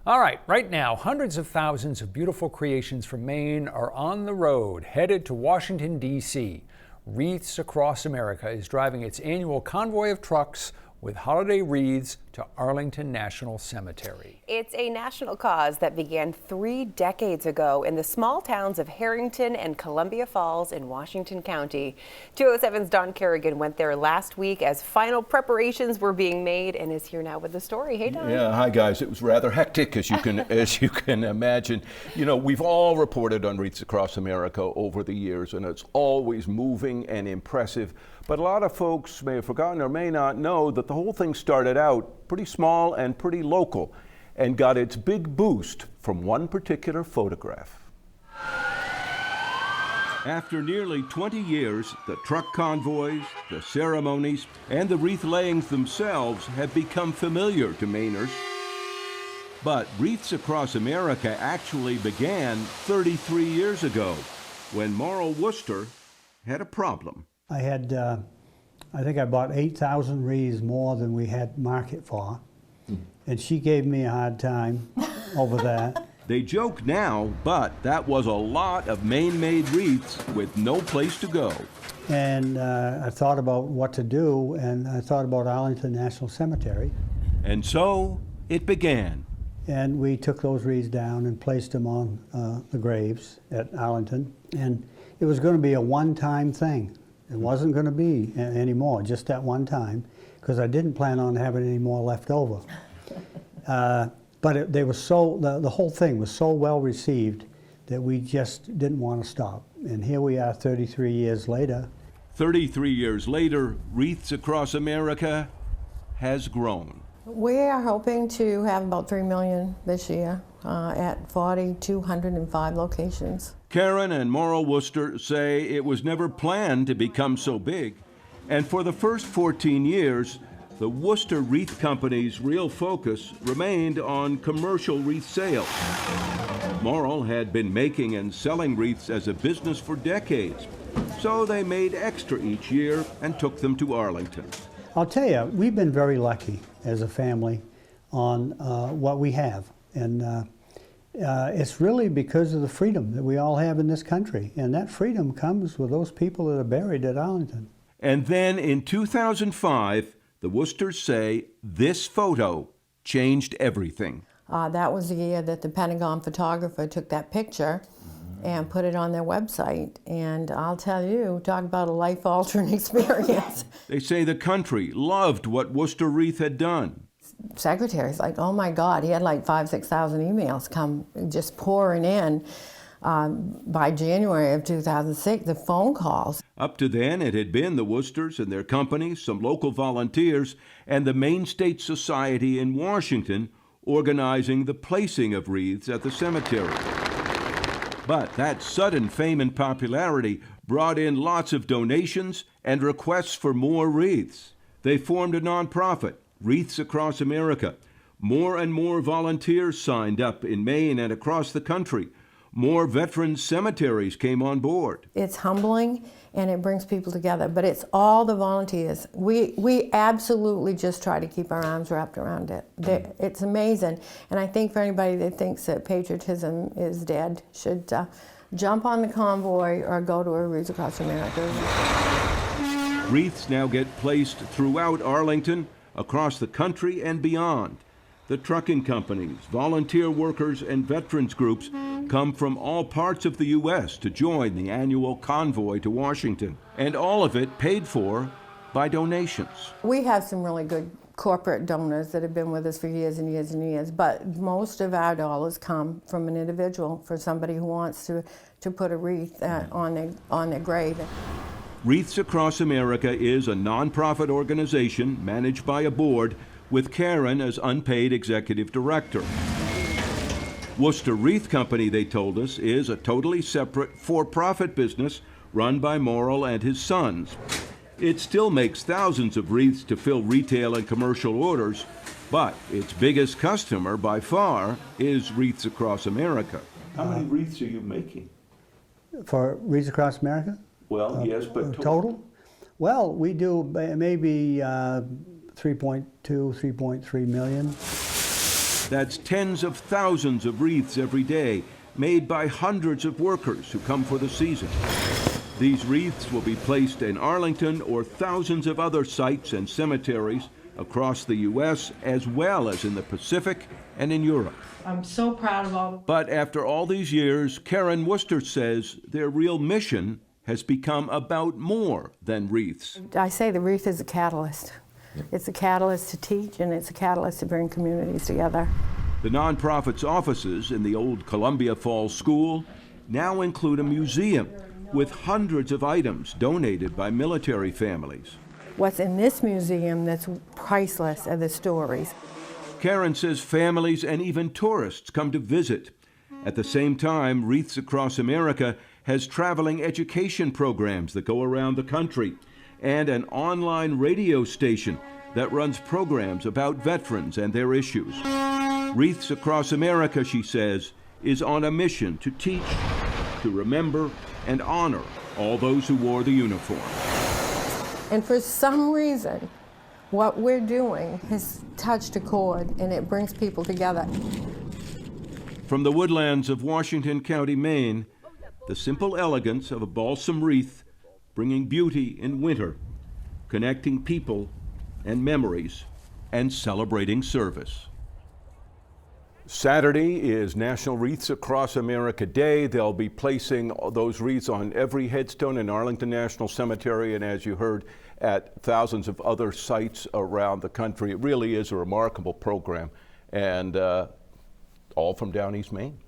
All right, right now, hundreds of thousands of beautiful creations from Maine are on the road, headed to Washington, D.C. Wreaths Across America is driving its annual convoy of trucks with holiday wreaths to Arlington National Cemetery. It's a national cause that began 3 decades ago in the small towns of Harrington and Columbia Falls in Washington County. 207's Don Kerrigan went there last week as final preparations were being made and is here now with the story. Hey, Don. Yeah, hi guys. It was rather hectic, as you can imagine. You know, we've all reported on Wreaths Across America over the years, and it's always moving and impressive. But a lot of folks may have forgotten or may not know that the whole thing started out pretty small and pretty local and got its big boost from one particular photograph. After nearly 20 years, the truck convoys, the ceremonies, and the wreath layings themselves have become familiar to Mainers. But Wreaths Across America actually began 33 years ago when Moral Worcester had a problem. I had, I think I bought 8,000 wreaths more than we had market for, and she gave me a hard time over that. They joke now, but that was a lot of Maine-made wreaths with no place to go. And I thought about what to do, and I thought about Arlington National Cemetery. And so it began. And we took those wreaths down and placed them on the graves at Arlington. And it was going to be a one-time thing. It wasn't going to be anymore, just that one time, because I didn't plan on having any more left over. But they were so, the whole thing was so well received that we just didn't want to stop. And here we are 33 years later. 33 years later, Wreaths Across America has grown. We are hoping to have about 3 million this year at 4,205 locations. Karen and Moral Worcester say it was never planned to become so big. And for the first 14 years, the Worcester Wreath Company's real focus remained on commercial wreath sales. Moral had been making and selling wreaths as a business for decades, so they made extra each year and took them to Arlington. I'll tell you, we've been very lucky as a family on what we have. And it's really because of the freedom that we all have in this country. And that freedom comes with those people that are buried at Arlington. And then in 2005, the Worcesters say this photo changed everything. That was the year that the Pentagon photographer took that picture and put it on their website. And I'll tell you, talk about a life-altering experience. They say the country loved what Worcester Wreath had done. Secretary's like, oh my God, he had like 5,000-6,000 emails come just pouring in. By January of 2006, the phone calls. Up to then, it had been the Worcesters and their companies, some local volunteers, and the Maine State Society in Washington organizing the placing of wreaths at the cemetery. But that sudden fame and popularity brought in lots of donations and requests for more wreaths. They formed a nonprofit, Wreaths Across America. More and more volunteers signed up in Maine and across the country. More veteran cemeteries came on board. It's humbling and it brings people together, but it's all the volunteers. We absolutely just try to keep our arms wrapped around it. It's amazing, and I think for anybody that thinks that patriotism is dead should jump on the convoy or go to a Wreaths Across America. Wreaths now get placed throughout Arlington, across the country and beyond. The trucking companies, volunteer workers, and veterans groups come from all parts of the U.S. to join the annual convoy to Washington, and all of it paid for by donations. We have some really good corporate donors that have been with us for years and years and years, but most of our dollars come from an individual, for somebody who wants to put a wreath on their grave. Wreaths Across America is a nonprofit organization managed by a board with Karen as unpaid executive director. Worcester Wreath Company, they told us, is a totally separate for-profit business run by Moral and his sons. It still makes thousands of wreaths to fill retail and commercial orders, but its biggest customer by far is Wreaths Across America. How many wreaths are you making? For Wreaths Across America? Well, yes, but total? Well, we do maybe 3.2, 3.3 million. That's tens of thousands of wreaths every day, made by hundreds of workers who come for the season. These wreaths will be placed in Arlington or thousands of other sites and cemeteries across the U.S., as well as in the Pacific and in Europe. I'm so proud of all. But after all these years, Karen Worcester says their real mission has become about more than wreaths. I say the wreath is a catalyst. It's a catalyst to teach, and it's a catalyst to bring communities together. The nonprofit's offices in the old Columbia Falls School now include a museum with hundreds of items donated by military families. What's in this museum that's priceless are the stories. Karen says families and even tourists come to visit. At the same time, Wreaths Across America has traveling education programs that go around the country and an online radio station that runs programs about veterans and their issues. Wreaths Across America, she says, is on a mission to teach, to remember, and honor all those who wore the uniform. And for some reason, what we're doing has touched a chord, and it brings people together. From the woodlands of Washington County, Maine, the simple elegance of a balsam wreath bringing beauty in winter, connecting people and memories, and celebrating service. Saturday is National Wreaths Across America Day. They'll be placing those wreaths on every headstone in Arlington National Cemetery, and as you heard, at thousands of other sites around the country. It really is a remarkable program, and all from down East Maine.